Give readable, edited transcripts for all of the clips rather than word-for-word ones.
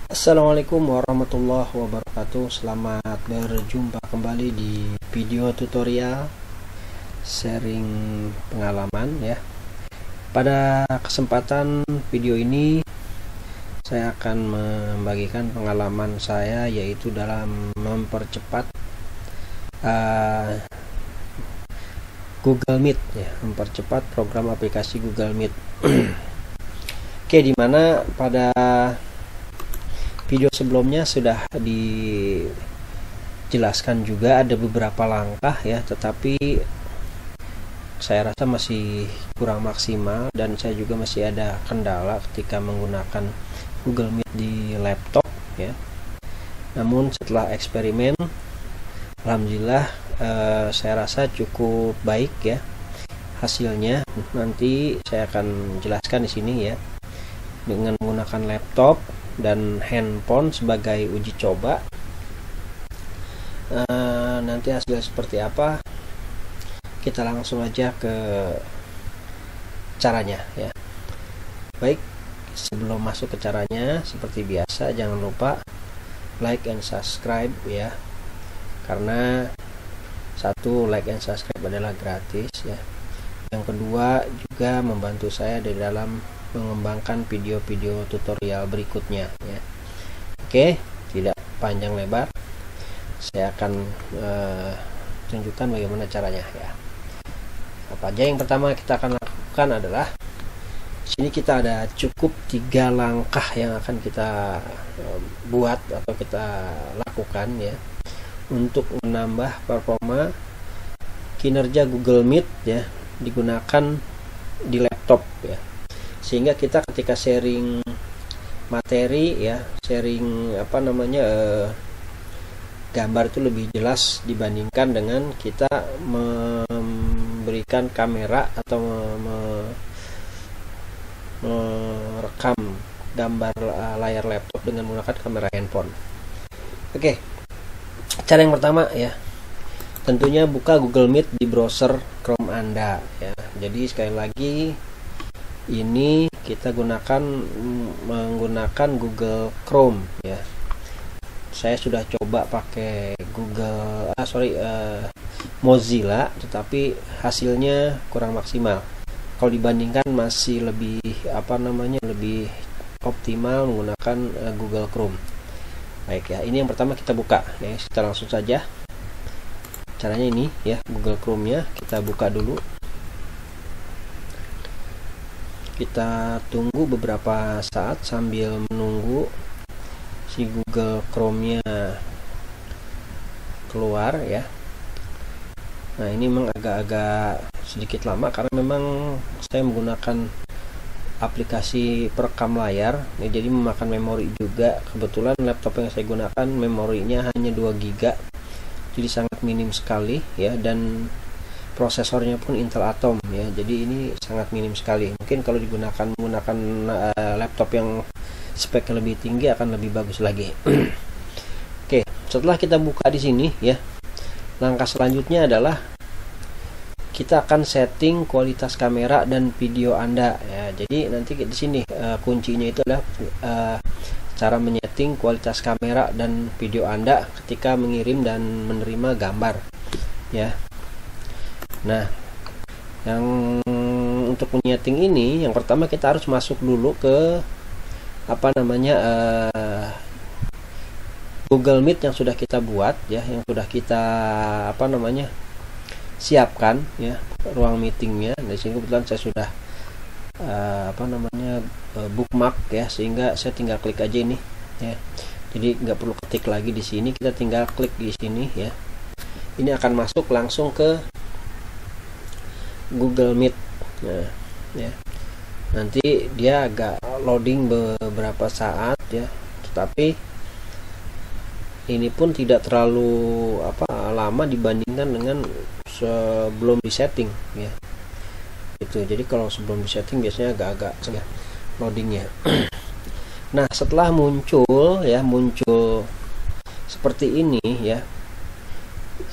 Assalamualaikum warahmatullahi wabarakatuh. Selamat berjumpa kembali di video tutorial sharing pengalaman ya. Pada kesempatan video ini saya akan membagikan pengalaman saya, yaitu dalam mempercepat Google Meet ya, mempercepat program aplikasi Google Meet. Oke, dimana pada video sebelumnya sudah dijelaskan juga ada beberapa langkah ya, tetapi saya rasa masih kurang maksimal dan saya juga masih ada kendala ketika menggunakan Google Meet di laptop ya. Namun setelah eksperimen, alhamdulillah saya rasa cukup baik ya hasilnya. Nanti saya akan jelaskan di sini ya, dengan menggunakan laptop dan handphone sebagai uji coba. Nanti hasil seperti apa, kita langsung aja ke caranya ya. Baik, sebelum masuk ke caranya, seperti biasa jangan lupa like and subscribe ya, karena satu, like and subscribe adalah gratis ya. Yang kedua, juga membantu saya di dalam mengembangkan video-video tutorial berikutnya ya. Oke, tidak panjang lebar, saya akan tunjukkan bagaimana caranya ya. Apa aja yang pertama kita akan lakukan adalah, sini kita ada cukup 3 langkah yang akan kita buat atau kita lakukan ya, untuk menambah performa kinerja Google Meet ya, digunakan di laptop ya, sehingga kita ketika sharing materi ya, sharing gambar itu lebih jelas dibandingkan dengan kita memberikan kamera atau merekam gambar layar laptop dengan menggunakan kamera handphone. Oke, cara yang pertama ya, tentunya buka Google Meet di browser Chrome Anda ya. Jadi sekali lagi, ini kita menggunakan Google Chrome ya. Saya sudah coba pakai Mozilla, tetapi hasilnya kurang maksimal. Kalau dibandingkan masih lebih lebih optimal menggunakan Google Chrome. Baik ya, ini yang pertama kita buka ya. Kita langsung saja. Caranya ini ya, Google Chrome-nya kita buka dulu. Kita tunggu beberapa saat sambil menunggu si Google Chrome-nya keluar ya. Nah, ini memang agak-agak sedikit lama karena memang saya menggunakan aplikasi perekam layar ya, jadi memakan memori juga. Kebetulan laptop yang saya gunakan memorinya hanya 2 GB, jadi sangat minim sekali ya, dan prosesornya pun Intel Atom ya, jadi ini sangat minim sekali. Mungkin kalau menggunakan laptop yang speknya lebih tinggi akan lebih bagus lagi. Oke, setelah kita buka di sini ya, langkah selanjutnya adalah kita akan setting kualitas kamera dan video Anda ya. Jadi nanti di sini kuncinya itu adalah cara menyeting kualitas kamera dan video Anda ketika mengirim dan menerima gambar ya. Nah, yang untuk menyeting ini, yang pertama kita harus masuk dulu ke Google Meet yang sudah kita buat ya, yang sudah kita siapkan ya, ruang meetingnya. Di sini kebetulan saya sudah bookmark ya, sehingga saya tinggal klik aja ini ya. Jadi nggak perlu ketik lagi di sini, kita tinggal klik di sini ya. Ini akan masuk langsung ke Google Meet. Nah, ya. Nanti dia agak loading beberapa saat ya, tetapi ini pun tidak terlalu lama dibandingkan dengan sebelum disetting ya. Itu. Jadi kalau sebelum disetting biasanya agak-agak ya loadingnya. Nah, setelah muncul seperti ini ya,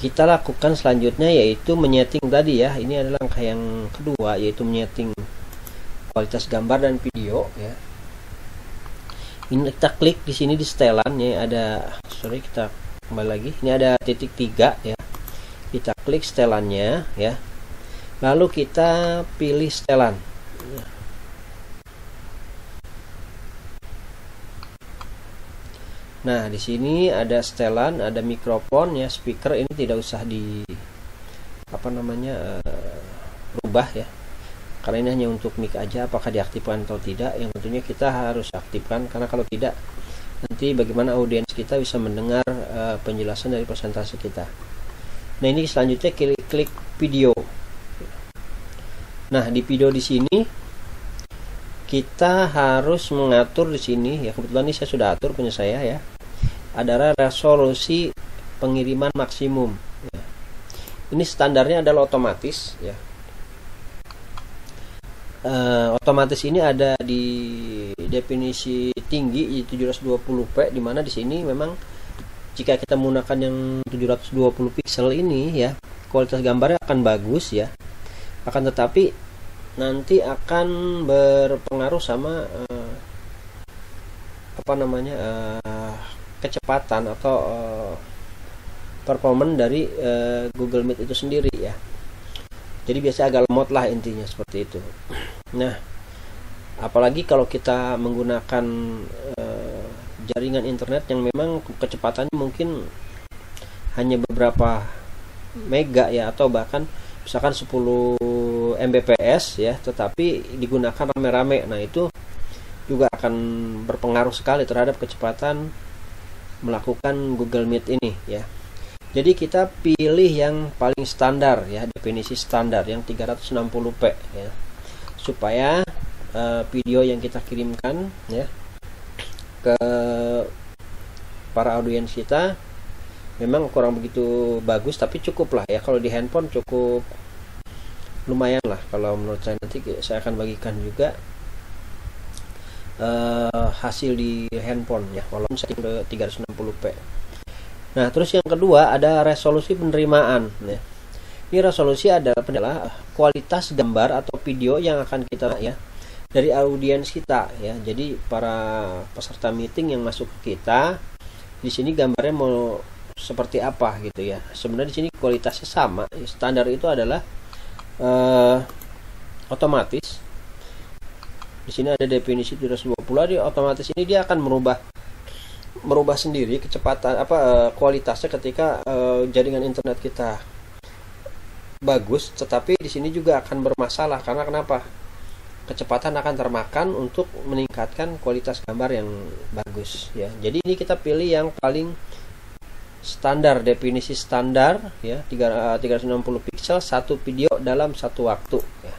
kita lakukan selanjutnya yaitu menyeting tadi ya. Ini adalah langkah yang kedua, yaitu menyeting kualitas gambar dan video ya. Ini kita klik di sini di setelan ya, ada kita kembali lagi. Ini ada titik 3 ya. Kita klik setelannya ya. Lalu kita pilih setelan. Nah, di sini ada setelan, ada mikrofon ya, speaker ini tidak usah di rubah ya. Karena ini hanya untuk mic aja, apakah diaktifkan atau tidak, yang tentunya kita harus aktifkan, karena kalau tidak nanti bagaimana audiens kita bisa mendengar penjelasan dari presentasi kita. Nah, ini selanjutnya klik video. Nah, di video di sini kita harus mengatur di sini ya, kebetulan ini saya sudah atur punya saya ya. Adalah resolusi pengiriman maksimum ya. Ini standarnya adalah otomatis ya. Otomatis ini ada di definisi tinggi 720p, dimana di sini memang jika kita menggunakan yang 720 pixel ini ya, kualitas gambarnya akan bagus ya. Akan tetapi nanti akan berpengaruh sama kecepatan atau performance dari Google Meet itu sendiri ya. Jadi biasanya agak lemot lah intinya seperti itu. Nah, apalagi kalau kita menggunakan jaringan internet yang memang kecepatannya mungkin hanya beberapa mega ya, atau bahkan misalkan 10 Mbps ya, tetapi digunakan rame-rame. Nah, itu juga akan berpengaruh sekali terhadap kecepatan melakukan Google Meet ini ya. Jadi kita pilih yang paling standar ya, definisi standar yang 360p ya, supaya video yang kita kirimkan ya ke para audiens kita memang kurang begitu bagus, tapi cukup lah ya. Kalau di handphone cukup lumayan lah kalau menurut saya. Nanti saya akan bagikan juga hasil di handphone ya, walaupun setting 360p. Nah, terus yang kedua ada resolusi penerimaan ya. Ini resolusi adalah kualitas gambar atau video yang akan kita ya dari audiens kita ya. Jadi para peserta meeting yang masuk ke kita, di sini gambarnya mau seperti apa gitu ya. Sebenarnya di sini kualitasnya sama. Standar itu adalah otomatis. Di sini ada definisi 720, di otomatis ini dia akan merubah sendiri kecepatan kualitasnya ketika jaringan internet kita bagus, tetapi di sini juga akan bermasalah karena kenapa? Kecepatan akan termakan untuk meningkatkan kualitas gambar yang bagus ya. Jadi ini kita pilih yang paling standar, definisi standar ya, 360 pixel, satu video dalam satu waktu ya.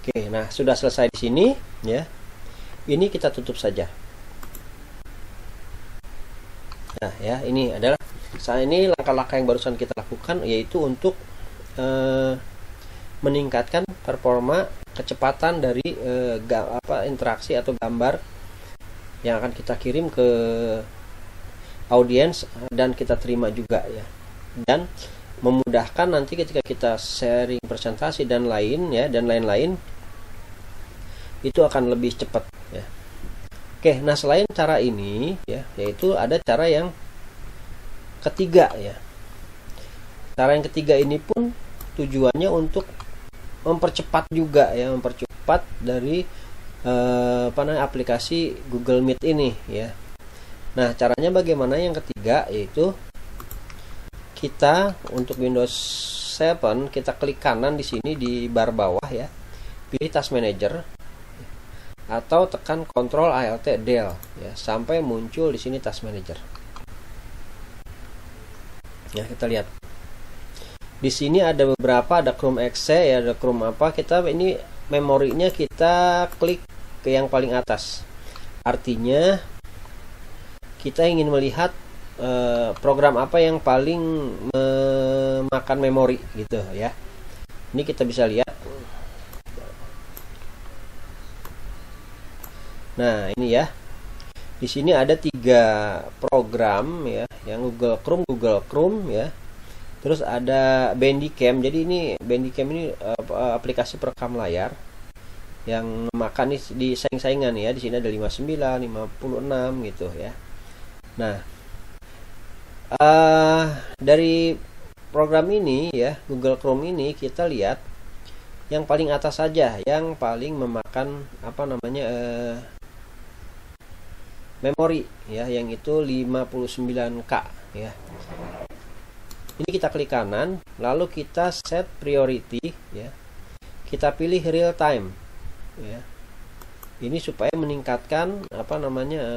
Oke, nah sudah selesai di sini ya. Ini kita tutup saja. Nah ya, ini adalah saat ini langkah-langkah yang barusan kita lakukan, yaitu untuk meningkatkan performa kecepatan dari interaksi atau gambar yang akan kita kirim ke audiens dan kita terima juga ya, dan memudahkan nanti ketika kita sharing presentasi dan lain-lain itu akan lebih cepat ya. Oke, nah selain cara ini ya, yaitu ada cara yang ketiga ya. Cara yang ketiga ini pun tujuannya untuk mempercepat juga ya, mempercepat dari aplikasi Google Meet ini ya. Nah, caranya bagaimana? Yang ketiga yaitu kita untuk Windows 7 kita klik kanan di sini di bar bawah ya. Pilih Task Manager atau tekan Ctrl Alt Del ya sampai muncul di sini Task Manager. Ya, kita lihat. Di sini ada beberapa, ada Chrome exe ya, ada Chrome apa. Kita ini memorinya kita klik ke yang paling atas. Artinya kita ingin melihat program apa yang paling memakan memori gitu ya. Ini kita bisa lihat. Nah, ini ya. Di sini ada 3 program ya, yang Google Chrome ya. Terus ada Bandicam. Jadi ini Bandicam ini aplikasi perekam layar yang makan di saing-saingan ya. Di sini ada 59, 56 gitu ya. Nah, dari program ini ya, Google Chrome ini, kita lihat yang paling atas saja, yang paling memakan memori ya, yang itu 59K ya. Ini kita klik kanan, lalu kita set priority ya. Kita pilih real time ya. Ini supaya meningkatkan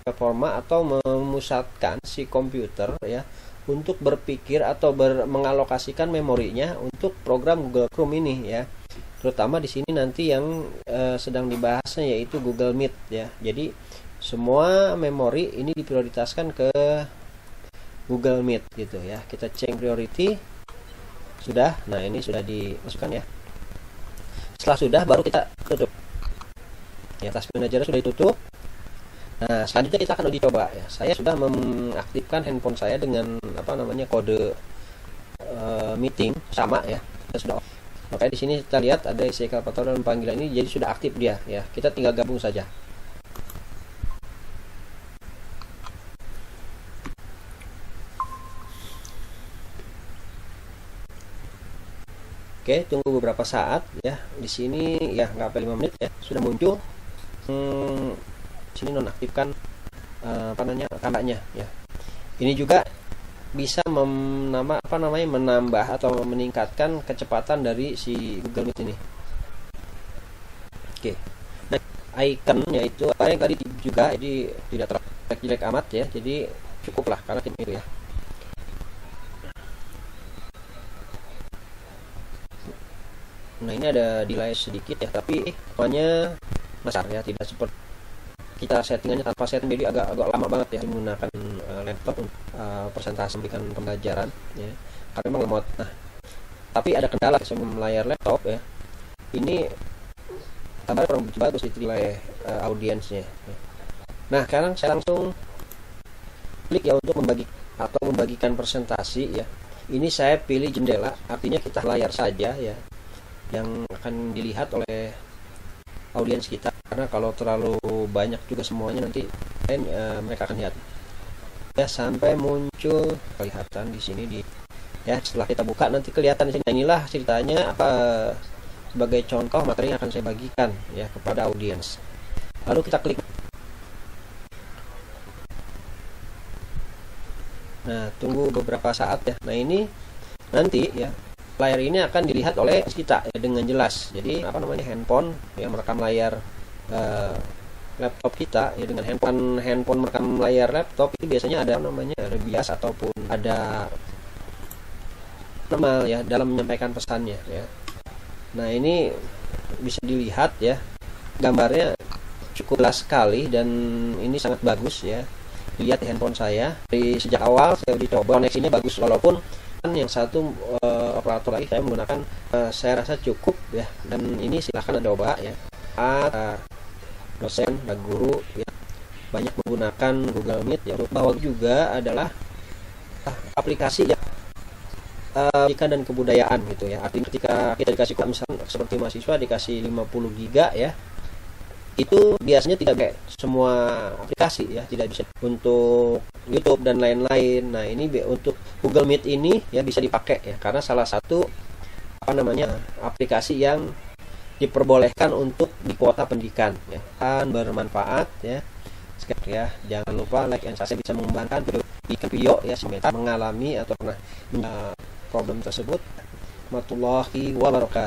performa atau memusatkan si komputer ya untuk berpikir atau mengalokasikan memorinya untuk program Google Chrome ini ya. Terutama di sini nanti yang sedang dibahasnya yaitu Google Meet ya. Jadi semua memori ini diprioritaskan ke Google Meet gitu ya. Kita change priority. Sudah. Nah, ini sudah dimasukkan ya. Setelah sudah, baru kita tutup. Ya, Task Manager sudah ditutup. Nah, selanjutnya kita akan uji coba ya. Saya sudah mengaktifkan handphone saya dengan kode meeting sama ya. Kita sudah off. Makanya di sini kita lihat ada isi kalkulator dan panggilan ini, jadi sudah aktif dia ya. Kita tinggal gabung saja. Oke, tunggu beberapa saat ya. Di sini ya nggak sampai 5 menit ya, sudah muncul. Sini nonaktifkan kameranya ya. Ini juga bisa menambah atau meningkatkan kecepatan dari si Google Meet ini. Oke. Nah, ikonnya itu yang tadi juga, jadi tidak terlalu jelek amat ya. Jadi cukuplah karena tim itu ya. Nah, ini ada delay sedikit ya, tapi semuanya besar ya, tidak seperti kita settingannya tanpa setting, jadi agak lama banget ya menggunakan laptop untuk presentasi memberikan pembelajaran ya, karena memang lemot. Nah, tapi ada kendala sebelum layar laptop ya, ini gambar kurang bagus di delay audiensnya ya. Nah, sekarang saya langsung klik ya untuk membagikan presentasi ya. Ini saya pilih jendela, artinya kita layar saja ya yang akan dilihat oleh audiens kita, karena kalau terlalu banyak juga semuanya nanti mereka akan lihat ya sampai muncul kelihatan di sini ya. Setelah kita buka nanti kelihatan di sini. Inilah ceritanya sebagai contoh materi yang akan saya bagikan ya kepada audiens. Lalu kita klik. Nah, tunggu beberapa saat ya. Nah, ini nanti ya layar ini akan dilihat oleh kita ya, dengan jelas. Jadi handphone yang merekam layar laptop kita ya, dengan handphone merekam layar laptop itu biasanya ada bias ataupun ada normal ya dalam menyampaikan pesannya ya. Nah, ini bisa dilihat ya, gambarnya cukup jelas sekali dan ini sangat bagus ya. Lihat di handphone saya dari sejak awal saya dicoba, koneksinya bagus, walaupun yang satu operator lagi saya menggunakan saya rasa cukup ya. Dan ini silahkan Anda coba ya. Dosen dan guru ya banyak menggunakan Google Meet ya. Bahwa juga adalah aplikasi ya pendidikan dan kebudayaan gitu ya. Artinya ketika kita dikasih misalnya seperti mahasiswa dikasih 50 giga ya, itu biasanya tidak kayak semua aplikasi ya, tidak bisa untuk YouTube dan lain-lain. Nah, ini untuk Google Meet ini ya bisa dipakai ya, karena salah satu aplikasi yang diperbolehkan untuk di kuota pendidikan ya, kan bermanfaat ya. Sekali ya, jangan lupa like and subscribe, bisa mengembangkan video ya sebentar mengalami atau pernah problem tersebut. Warahmatullahi wabarakatuh.